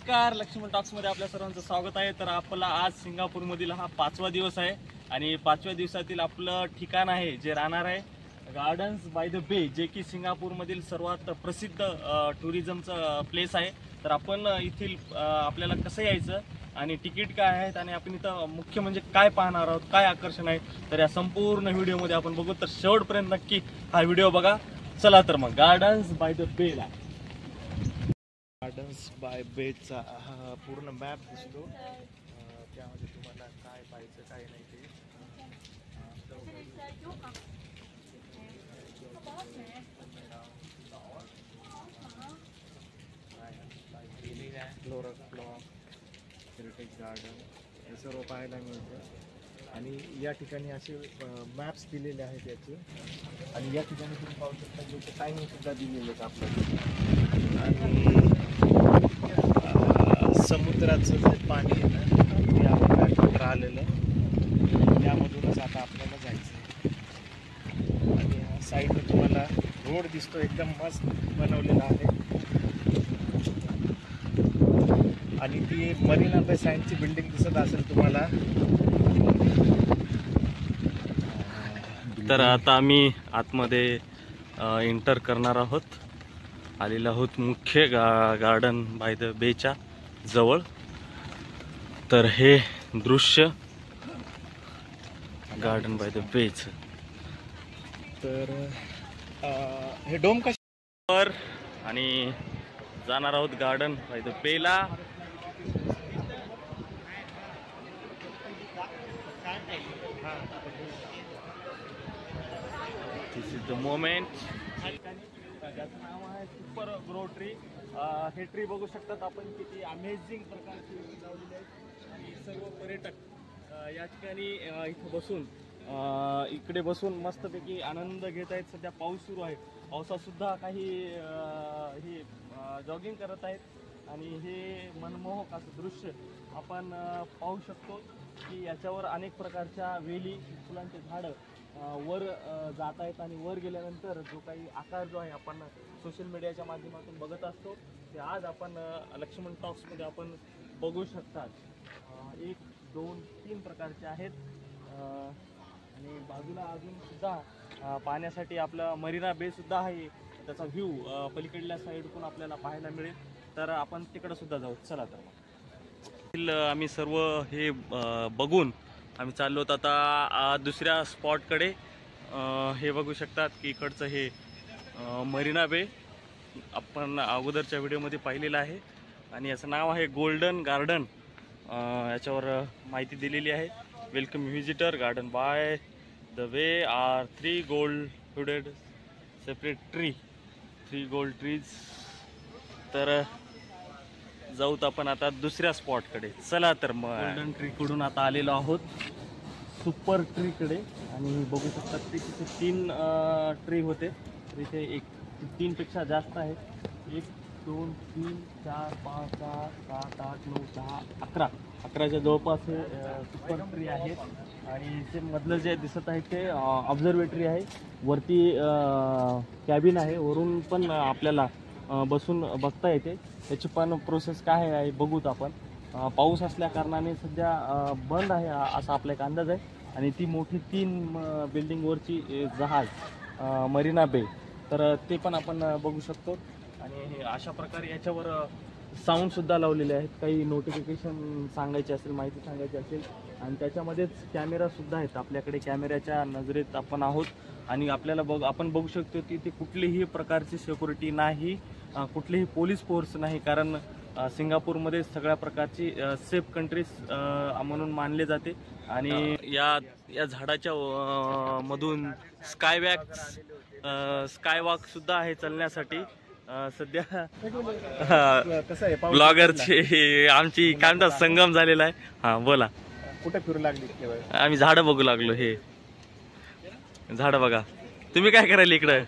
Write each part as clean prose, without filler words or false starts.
नमस्कार, लक्ष्मण टॉक्स मध्ये आपल्या सर्वांचं स्वागत आहे। तर आपला आज सिंगापूर मधील हा 5वा दिवस आहे आणि 5व्या दिवसातील आपलं ठिकाण आहे जे राहणार आहे गार्डन्स बाय द बे, जे की सिंगापूर मधील सर्वात प्रसिद्ध टुरिझमचं प्लेस आहे। तर आपण इथील आपल्याला कसं यायचं आणि तिकीट काय आहेत आणि आपण इथं मुख्य म्हणजे काय पाहणार आहोत, काय आकर्षण आहे, तर या संपूर्ण व्हिडिओमध्ये आपण बघू। तर शेवटपर्यंत नक्की हा व्हिडिओ बघा। चला तर मग गार्डन्स बाय द बे ला गार्डन्स बाय बेचा हा पूर्ण मॅप दिसतो। त्यामध्ये तुम्हाला काय पाहायचं काय नाही ते हेरिटेज गार्डन हे सर्व पाहायला मिळतं आणि या ठिकाणी असे मॅप्स दिलेले आहेत याचे। आणि या ठिकाणी तुम्ही पाहू शकता की टायमिंग सुद्धा दिलेले आहेत आपल्याला। आणि समुद्राचं जे पाणी आहे ना ते आपण आलेलं त्यामधूनच आता आपल्याला जायचं आहे। आणि साईडने तुम्हाला रोड दिसतो, एकदम मस्त बनवलेला आहे। आणि ती मरीना बे सँडची बिल्डिंग दिसत असेल तुम्हाला। तर आता आम्ही आतमध्ये एंटर करणार आहोत, आलेलो आहोत मुख्य गार्डन बाय द बेच्या जवळ। तर हे दृश्य गार्डन बाय द बेच। तर हे डोम कशावर आणि जाणार आहोत गार्डन बाय द बेला। This is the moment. ज्याचं नाव आहे सुपर ग्रो ट्री। हे ट्री बघू शकतात आपण किती अमेझिंग प्रकारची लावलेली आहे। आणि सर्व पर्यटक या ठिकाणी इथं बसून इकडे बसून मस्तपैकी आनंद घेत आहेत। सध्या पाऊस सुरू आहे, पावसात सुद्धा काही हे जॉगिंग करत आहेत आणि हे मनमोहक असं दृश्य आपण पाहू शकतो की याच्यावर अनेक प्रकारच्या वेली, फुलांचे झाडं वर जात आहेत। आणि वर गेल्यानंतर जो काही आकार जो आहे आपण सोशल मीडियाच्या माध्यमातून बघत असतो ते आज आपण लक्ष्मण टॉक्समध्ये आपण बघू शकतात। 1, 2, 3 प्रकारचे आहेत। आणि बाजूला अजून सुद्धा पाण्यासाठी आपलं मरीना बे सुद्धा आहे, त्याचा व्ह्यू पलीकडल्या साईडकडून आपल्याला पाहायला मिळेल। तर आपण तिकडं सुद्धा जाऊ। चला तर मग आम्ही सर्व हे बघून आम्ही चाललो होतो आता दुसऱ्या स्पॉटकडे। हे बघू शकतात की इकडचं हे मरीना बे आपण अगोदरच्या व्हिडिओमध्ये पाहिलेलं आहे आणि याचं नाव आहे गोल्डन गार्डन। याच्यावर माहिती दिलेली आहे, welcome visitor garden by the way are 3 gold hooded separate tree, 3 gold trees. तर जाऊत आपण आता दुसऱ्या स्पॉटकडे। चला तर मग गोल्डन ट्रीकडून आता आलेलो आहोत सुपर ट्रीकडे। आणि बघू शकतात ते तिथे 3 ट्री होते, तर इथे 3 पेक्षा जास्त आहेत। 1, 2, 3, 4, 5, 6, 7, 8, 9, 10, 11 11च्या जवळपास हे सुपर ट्री आहेत। आणि ते मधलं जे दिसत आहे ते ऑब्झर्वेटरी आहे, वरती कॅबिन आहे, वरून पण आपल्याला बसून बघता येते। त्याची पण प्रोसेस काय आहे बघूत आपण। पाऊस असल्या कारणाने सध्या बंद आहे असा आपला एक अंदाज आहे। आणि ती मोठी 3 बिल्डिंगवरची जहाज मरीना बे, तर ते पण आपण बघू शकतो। आणि हे अशा प्रकारे याच्यावर साऊंड सुद्धा लावलेले आहेत, काही नोटिफिकेशन सांगायचे असेल, माहिती सांगायची असेल। आणि त्याच्यामध्येच कॅमेरा सुद्धा आहेत, आपल्याकडे कॅमेऱ्याच्या नजरेत आपण आहोत। आणि आपल्याला आपण बघू शकतो की ते कुठलीही प्रकारची सिक्युरिटी नाही, कुठलीही पोलीस फोर्स नाही, कारण सिंगापूरमध्ये सगळ्या प्रकारची सेफ कंट्रीज म्हणून मानले जाते। आणि या झाडाच्या मधून स्कायवॉक सुद्धा आहे चालण्यासाठी। सध्या ब्लॉगरची आमची काय म्हणतात संगम झालेला आहे। हा बोला, कुठे फिरू लागली? आम्ही झाडं बघू लागलो, हे झाडं बघा। तुम्ही काय करायला इकडं?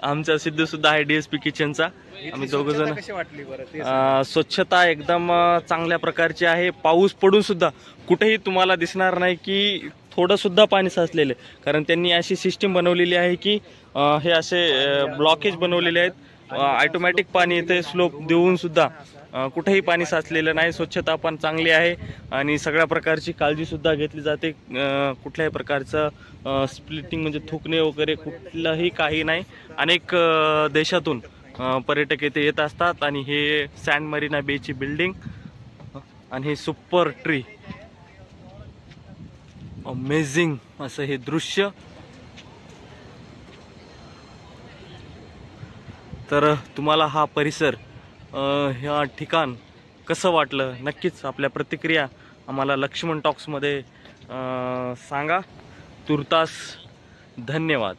आमचा सिद्धू सुद्धा आहे DSP किचनचा। आम्ही दोघ जण। कशी वाटली बरं? स्वच्छता एकदम चांगल्या प्रकारची आहे। पाऊस पडून सुद्धा कुठेही तुम्हाला दिसणार नाही की थोडं सुद्धा पाणी साचलेलं, कारण त्यांनी अशी सिस्टीम बनवलेली आहे की हे असे ब्लॉकेज बनवलेले आहेत, ऑटोमॅटिक पाणी येते स्लोप देऊन सुद्धा कुठेही पाणी साचलेलं नाही, स्वच्छता पण चांगली आहे आणि सगळ्या प्रकारची काळजीसुद्धा घेतली जाते. कुठल्याही प्रकारचं स्प्लिटिंग म्हणजे थुकणे वगैरे कुठलंही काही नाही. अनेक देशातून पर्यटक येथे येत असतात आणि हे सँड मरीना बेची बिल्डिंग आणि हे सुपर ट्री, अमेझिंग असं हे दृश्य. तर तुम्हाला हा परिसर ह्या ठिकाण कसं वाटलं, नक्कीच आपल्या प्रतिक्रिया आम्हाला लक्ष्मण टॉक्समध्ये सांगा. तुर्तास धन्यवाद.